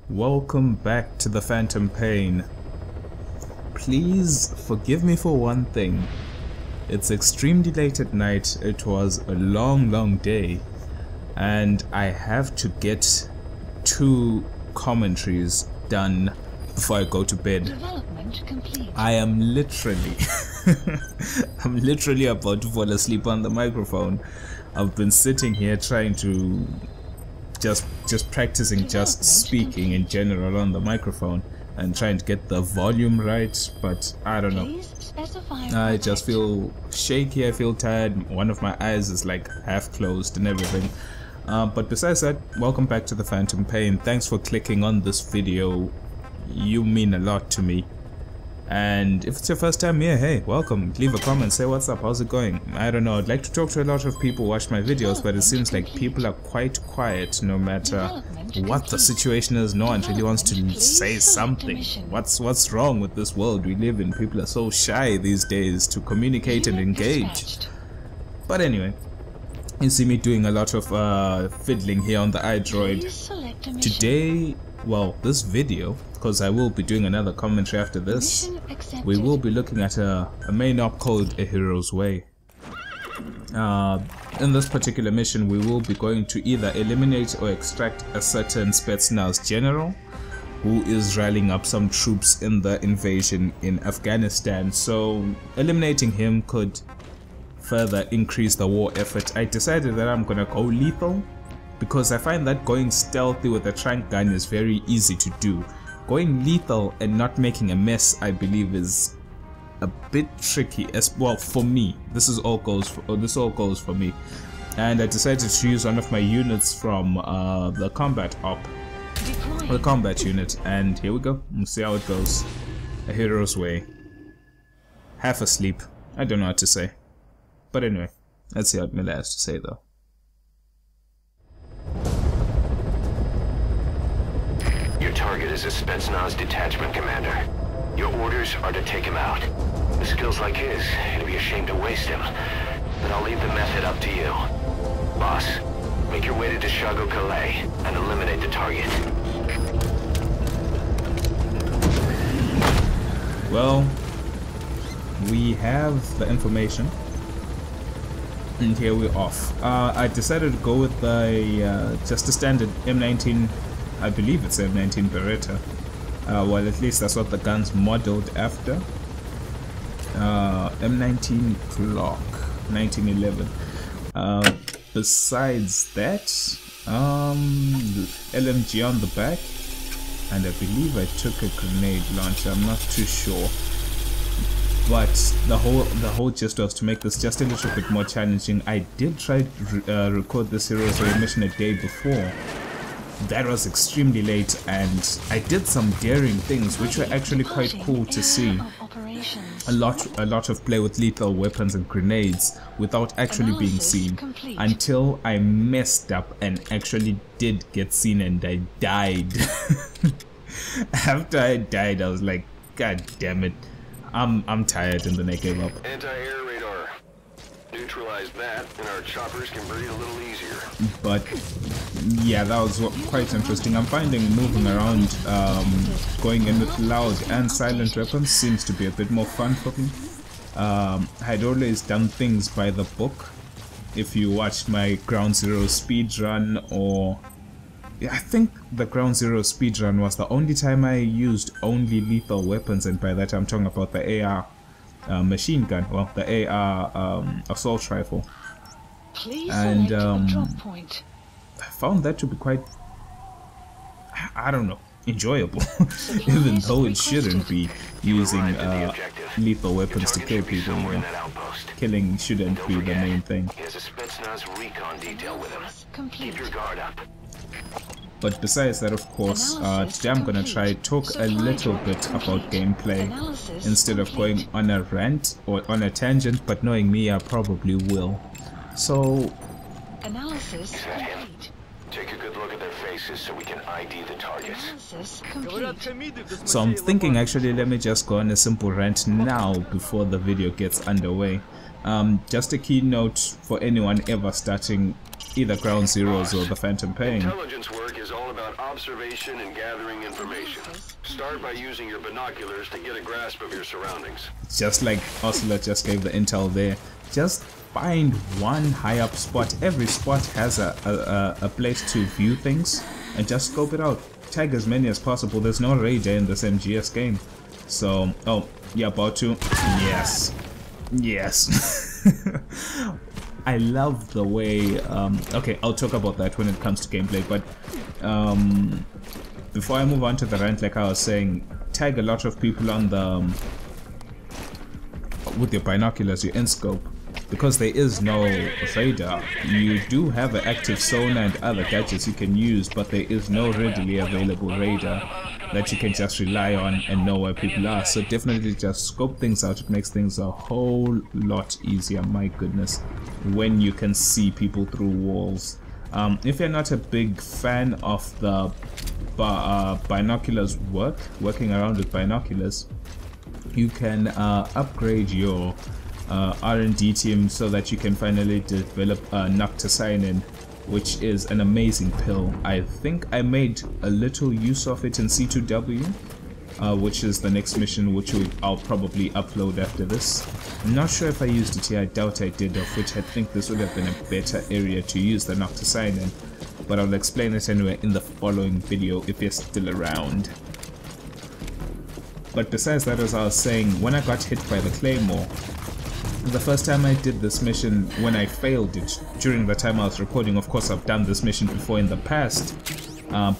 Welcome back to the Phantom Pain. Please forgive me for one thing. It's extremely late at night, it was a long day, and I have to get 2 commentaries done before I go to bed. Development complete. I am literally I'm literally about to fall asleep on the microphone. I've been sitting here trying to just practicing just speaking in general on the microphone and trying to get the volume right, but I don't know. I just feel shaky, I feel tired, one of my eyes is like half closed and everything. But besides that, welcome back to the Phantom Pain. Thanks for clicking on this video. You mean a lot to me. And if it's your first time here, hey, welcome. Leave a comment, say what's up, how's it going? I don't know, I'd like to talk to a lot of people who watch my videos, but it seems like people are quite quiet no matter what the situation is. No one really wants to say something. What's wrong with this world we live in? People are so shy these days to communicate and engage. But anyway, you see me doing a lot of fiddling here on the iDroid. Today, well, this video, because I will be doing another commentary after this, we will be looking at a main op called A Hero's Way. In this particular mission, we will be going to either eliminate or extract a certain Spetsnaz general who is rallying up some troops in the invasion in Afghanistan. So eliminating him could further increase the war effort. I decided that I'm gonna go lethal, because I find that going stealthy with a trank gun is very easy to do. Going lethal and not making a mess, I believe, is a bit tricky. As well, for me, this all goes for me. And I decided to use one of my units from the combat unit, and here we go. We'll see how it goes. A Hero's Way. Half asleep. I don't know what to say, but anyway, let's see what Mila has to say though. Your target is a Spetsnaz detachment commander. Your orders are to take him out. With skills like his, it'd be a shame to waste him. But I'll leave the method up to you. Boss, make your way to Deshago Calais and eliminate the target. Well, we have the information, and here we're off. I decided to go with the just a standard M19. I believe it's M19 Beretta. Well, at least that's what the gun's modeled after. M19 Glock 1911. Besides that, LMG on the back, and I believe I took a grenade launcher. I'm not too sure, but the whole gist was to make this just a little bit more challenging. I did try to record this Hero's Way mission a day before. That was extremely late, and I did some daring things which were actually quite cool to see. A lot of play with lethal weapons and grenades without actually being seen, until I messed up and actually did get seen and I died. After I died, I was like, God damn it, I'm tired, and then I gave up. Anti-air radar. Neutralize that, and our choppers can breathe a little easier. But yeah, that was quite interesting. I'm finding moving around, going in with loud and silent weapons seems to be a bit more fun for me. I'd always done things by the book. If you watched my Ground Zero speedrun, or yeah, I think the Ground Zero speedrun was the only time I used only lethal weapons, and by that I'm talking about the AR machine gun, well, the AR assault rifle. And I found that to be quite, I don't know, enjoyable. Even though it shouldn't be using lethal weapons to kill people. You know? Killing shouldn't be the main thing. But besides that, of course, today I'm gonna try talk a little bit about gameplay instead of going on a rant or on a tangent, but knowing me, I probably will. So, analysis complete. Take a good look at their faces so we can ID the targets. So I'm thinking, actually, let me just go on a simple rant now before the video gets underway. Just a keynote for anyone ever starting either Ground Zeroes or the Phantom Pain. Intelligence work is all about observation and gathering information. Start by using your binoculars to get a grasp of your surroundings. Just like Ocelot just gave the intel there, just find one high up spot. Every spot has a place to view things, and just scope it out. Tag as many as possible. There's no radar in this MGS game. So, oh, you're about to. Yes. Yes. I love the way, okay, I'll talk about that when it comes to gameplay, but before I move on to the rant, like I was saying, tag a lot of people on the, with your binoculars, your in-scope, because there is no radar. You do have an active sonar and other gadgets you can use, but there is no readily available radar that you can just rely on and know where people are. So definitely just scope things out. It makes things a whole lot easier, my goodness, when you can see people through walls. If you're not a big fan of the binoculars working around with binoculars, you can upgrade your R&D team so that you can finally develop Nocticinin, which is an amazing pill. I think I made a little use of it in C2W, which is the next mission, which I'll probably upload after this. I'm not sure if I used it here, I doubt I did, of which I think this would have been a better area to use the Nocticinin, but I'll explain it anyway in the following video if you're still around. But besides that, as I was saying, when I got hit by the Claymore, the first time I did this mission, when I failed it during the time I was recording, of course I've done this mission before in the past,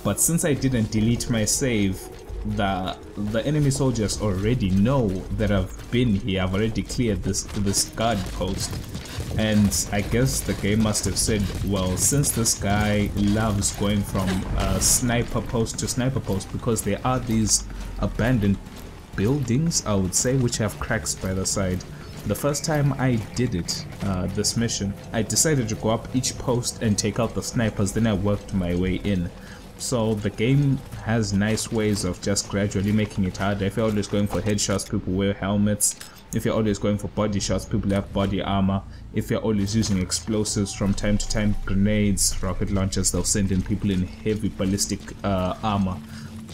but since I didn't delete my save, the enemy soldiers already know that I've been here. I've already cleared this guard post, and I guess the game must have said, well, since this guy loves going from sniper post to sniper post, because there are these abandoned buildings, I would say, which have cracks by the side. The first time I did it, this mission, I decided to go up each post and take out the snipers, then I worked my way in. So the game has nice ways of just gradually making it harder. If you're always going for headshots, people wear helmets. If you're always going for body shots, people have body armor. If you're always using explosives from time to time, grenades, rocket launchers, they'll send in people in heavy ballistic armor.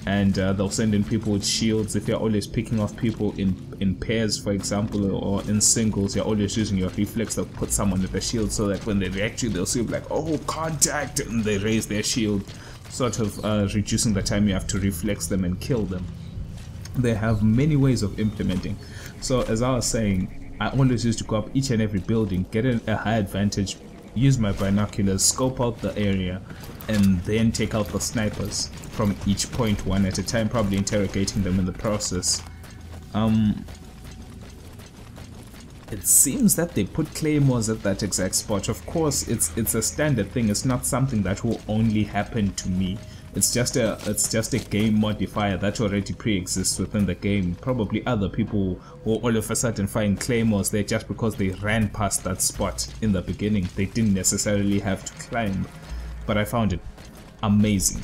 And they'll send in people with shields. If you're always picking off people in pairs, for example, or in singles, you're always using your reflex. They'll put someone with a shield so that when they react to you, they'll see like, oh, contact, and they raise their shield, sort of reducing the time you have to reflex them and kill them. They have many ways of implementing. So as I was saying, I always used to go up each and every building, get a high advantage, use my binoculars, scope out the area, and then take out the snipers from each point one at a time, probably interrogating them in the process. It seems that they put claymores at that exact spot. Of course, it's a standard thing. It's not something that will only happen to me. It's just a game modifier that already pre-exists within the game. Probably other people will all of a sudden find claymores there just because they ran past that spot in the beginning. They didn't necessarily have to climb, but I found it amazing.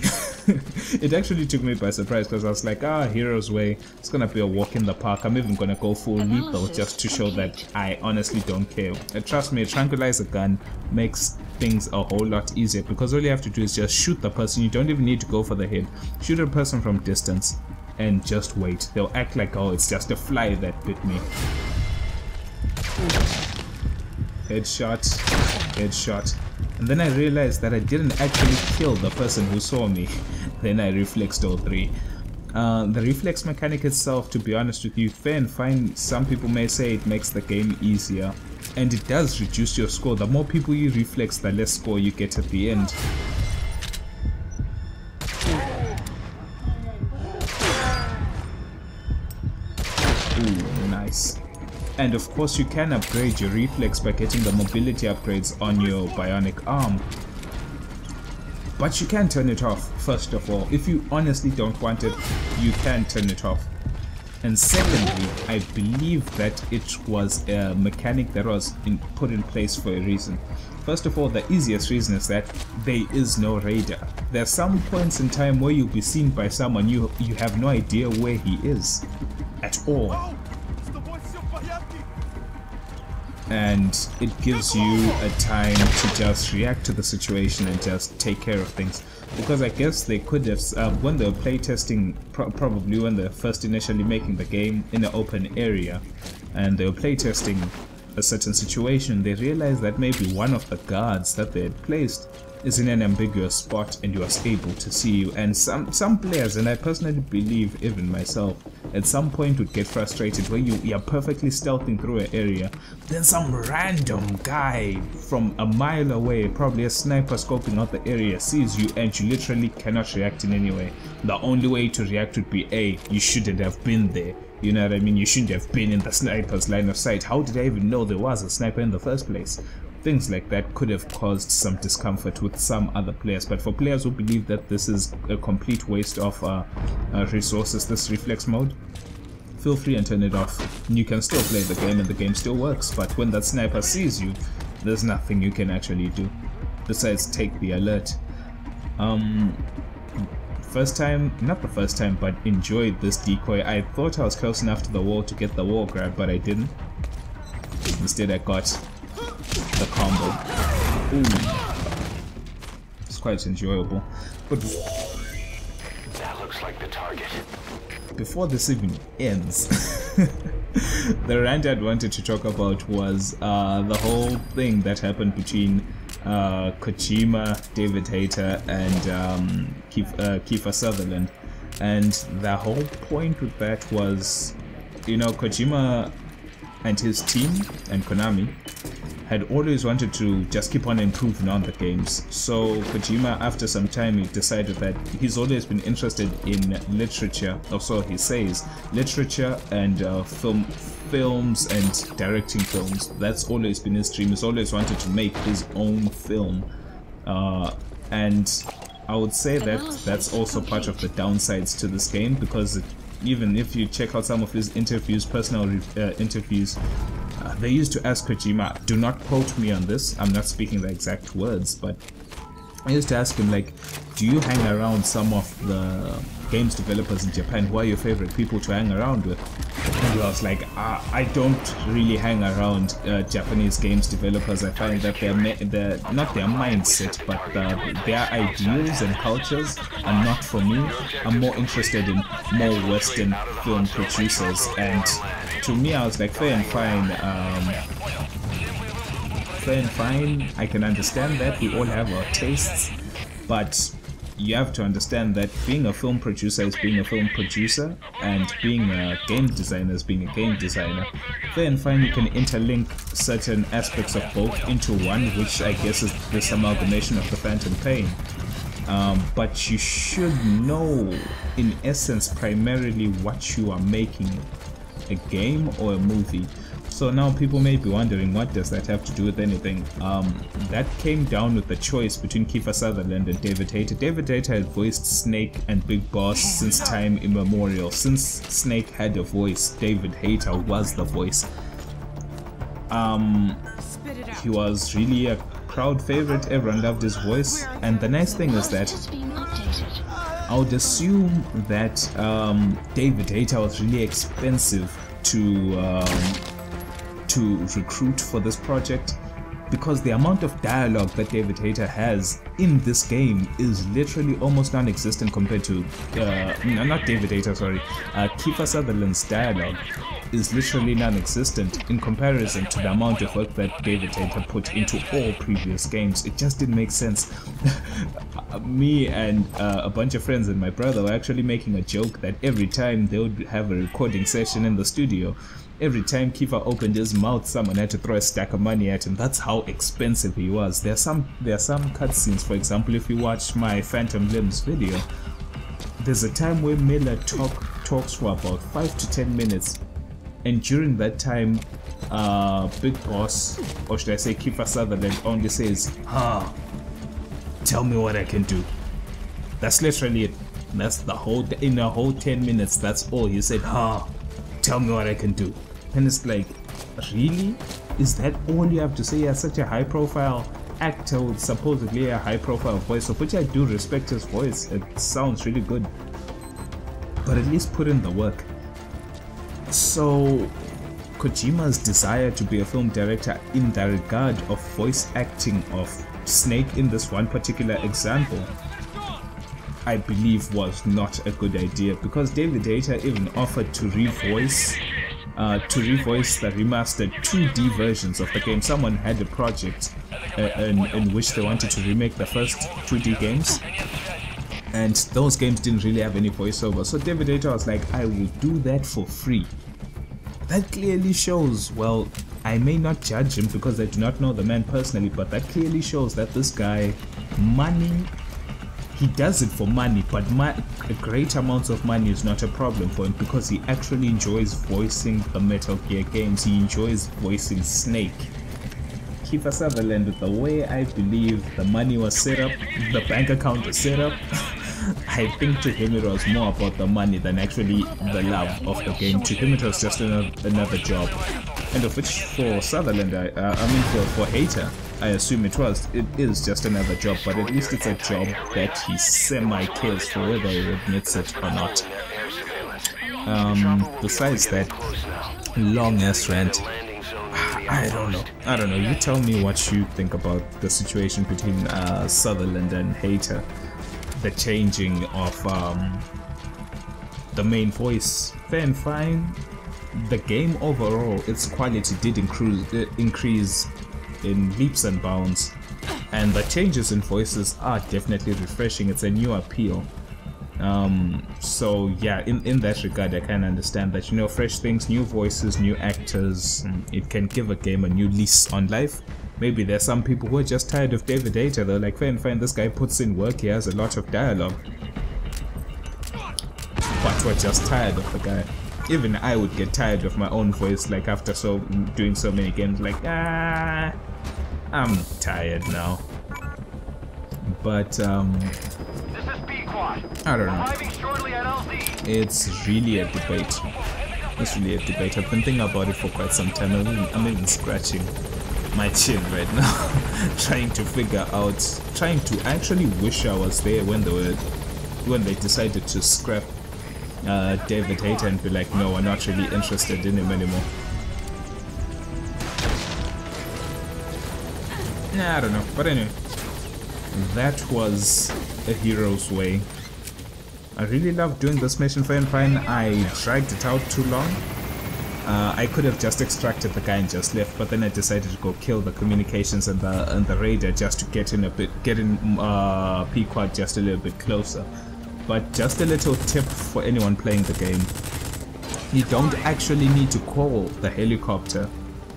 It actually took me by surprise because I was like, Hero's Way, it's gonna be a walk in the park. I'm even gonna go full lethal just to show that I honestly don't care. And trust me, a tranquilizer gun makes things a whole lot easier because all you have to do is just shoot the person. You don't even need to go for the head. Shoot a person from distance and just wait. They'll act like, oh, it's just a fly that bit me. Headshot, headshot. And then I realized that I didn't actually kill the person who saw me. Then I reflexed all three. The reflex mechanic itself, to be honest with you, fair and fine. Some people may say it makes the game easier, and it does reduce your score. The more people you reflex, the less score you get at the end. Ooh, nice. And of course you can upgrade your reflex by getting the mobility upgrades on your bionic arm. But you can turn it off, first of all. If you honestly don't want it, you can turn it off. And secondly, I believe that it was a mechanic that was put in place for a reason. First of all, the easiest reason is that there is no radar. There are some points in time where you'll be seen by someone you have no idea where he is at all. And it gives you a time to just react to the situation and just take care of things. because I guess they could have, when they were playtesting, probably when they're first initially making the game in an open area, and they were playtesting a certain situation, they realized that maybe one of the guards that they had placed is in an ambiguous spot and you are able to see you, and some players, and I personally believe even myself, at some point would get frustrated where you're perfectly stealthing through an area, then some random guy from a mile away, probably a sniper scoping out the area, sees you and you literally cannot react in any way. The only way to react would be you shouldn't have been there. You know what I mean? You shouldn't have been in the sniper's line of sight. How did I even know there was a sniper in the first place? Things like that could have caused some discomfort with some other players, but for players who believe that this is a complete waste of resources, this reflex mode, feel free and turn it off. You can still play the game and the game still works, but when that sniper sees you, there's nothing you can actually do besides take the alert. First time, not the first time, but enjoyed this decoy. I thought I was close enough to the wall to get the wall grab, but I didn't. Instead I got the combo. Ooh. It's quite enjoyable. But that looks like the target. Before this even ends, the rant I wanted to talk about was the whole thing that happened between Kojima, David Hayter, and Kiefer Sutherland. And the whole point with that was, you know, Kojima and his team and Konami had always wanted to just keep on improving on the games. So Kojima, after some time, he decided that he's always been interested in literature, or so he says, literature and films and directing films. That's always been his dream. He's always wanted to make his own film, and I would say that that's also part of the downsides to this game, because even if you check out some of his interviews, personal interviews, they used to ask Kojima, do not quote me on this, I'm not speaking the exact words, but I used to ask him, like, do you hang around some of the games developers in Japan? Who are your favorite people to hang around with? And he was like, I don't really hang around Japanese games developers. I find that they're not their mindset, but their ideals and cultures are not for me. I'm more interested in more Western film producers. And to me, I was like, fair and fine. Fair and fine. I can understand that. We all have our tastes, but you have to understand that being a film producer is being a film producer, and being a game designer is being a game designer. Fair and fine, you can interlink certain aspects of both into one, which I guess is this amalgamation of the Phantom Pain. But you should know, in essence, primarily what you are making, a game or a movie. So now people may be wondering, what does that have to do with anything? That came down with the choice between Kiefer Sutherland and David Hayter. David Hayter had voiced Snake and Big Boss since time immemorial. Since Snake had a voice, David Hayter was the voice. He was really a crowd favorite, everyone loved his voice, and the nice thing is that I would assume that David Hayter was really expensive to recruit for this project, because the amount of dialogue that David Hayter has in this game is literally almost non-existent compared to not David Hayter, sorry, Kiefer Sutherland's dialogue is literally non-existent in comparison to the amount of work that David Hayter put into all previous games. It just didn't make sense. Me and a bunch of friends and my brother were actually making a joke that every time they would have a recording session in the studio, every time Kiefer opened his mouth, someone had to throw a stack of money at him. That's how expensive he was. There are some cutscenes, for example, if you watch my Phantom Limbs video, there's a time where Miller talks for about 5 to 10 minutes, and during that time, Big Boss, or should I say Kiefer Sutherland, only says, tell me what I can do. That's literally it. That's the whole, in a whole 10 minutes, that's all he said, tell me what I can do. And it's like, really? Is that all you have to say? You're such a high profile actor with supposedly a high profile voice, of which I do respect his voice. It sounds really good, but at least put in the work. So Kojima's desire to be a film director in the regard of voice acting of Snake in this one particular example I believe was not a good idea, because David Hayter even offered to revoice the remastered 2D versions of the game. Someone had a project in which they wanted to remake the first 2D games, and those games didn't really have any voiceover. So David Hayter was like, I will do that for free. That clearly shows, well, I may not judge him because I do not know the man personally, but that clearly shows that this guy, money, he does it for money, but great amounts of money is not a problem for him, because he actually enjoys voicing the Metal Gear games. He enjoys voicing Snake. Kiefer Sutherland, the way I believe the money was set up, the bank account was set up, I think to him it was more about the money than actually the love of the game. To him it was just another job, and of which for Sutherland, for Hayter, I assume it is just another job, but at least it's a job that he semi-cares for, whether he admits it or not. Besides that long ass rant, I don't know, you tell me what you think about the situation between Sutherland and Hayter, the changing of the main voice. Fair and fine, the game overall, its quality did increase in leaps and bounds, and the changes in voices are definitely refreshing. It's a new appeal. So yeah, in that regard, I can understand that, you know, fresh things, new voices, new actors, it can give a game a new lease on life. Maybe there's some people who are just tired of David Hayter. They're like, fair and fine, this guy puts in work, he has a lot of dialogue, but we're just tired of the guy. Even I would get tired of my own voice, like after doing so many games, like, I'm tired now. But I don't know, it's really a debate. I've been thinking about it for quite some time. I'm even scratching my chin right now trying to actually wish I was there when they decided to scrap David Hayter and be like, no, we're not really interested in him anymore. Nah, I don't know, but anyway, that was A Hero's Way. I really love doing this mission, fair and fine. I dragged it out too long. I could have just extracted the guy and just left, but then I decided to go kill the communications and the radar just to get in P-Quad just a little bit closer. But just a little tip for anyone playing the game: you don't actually need to call the helicopter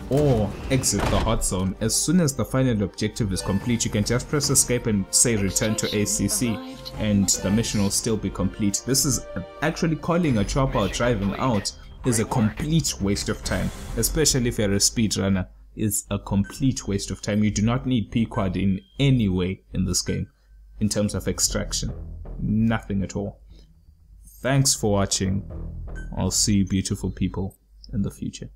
or exit the hot zone. As soon as the final objective is complete, you can just press escape and say return to ACC, and the mission will still be complete. This is actually calling a chopper or driving out is a complete waste of time, especially if you're a speedrunner. It's a complete waste of time. You do not need P-Quad in any way in this game in terms of extraction. Nothing at all. Thanks for watching. I'll see you beautiful people in the future.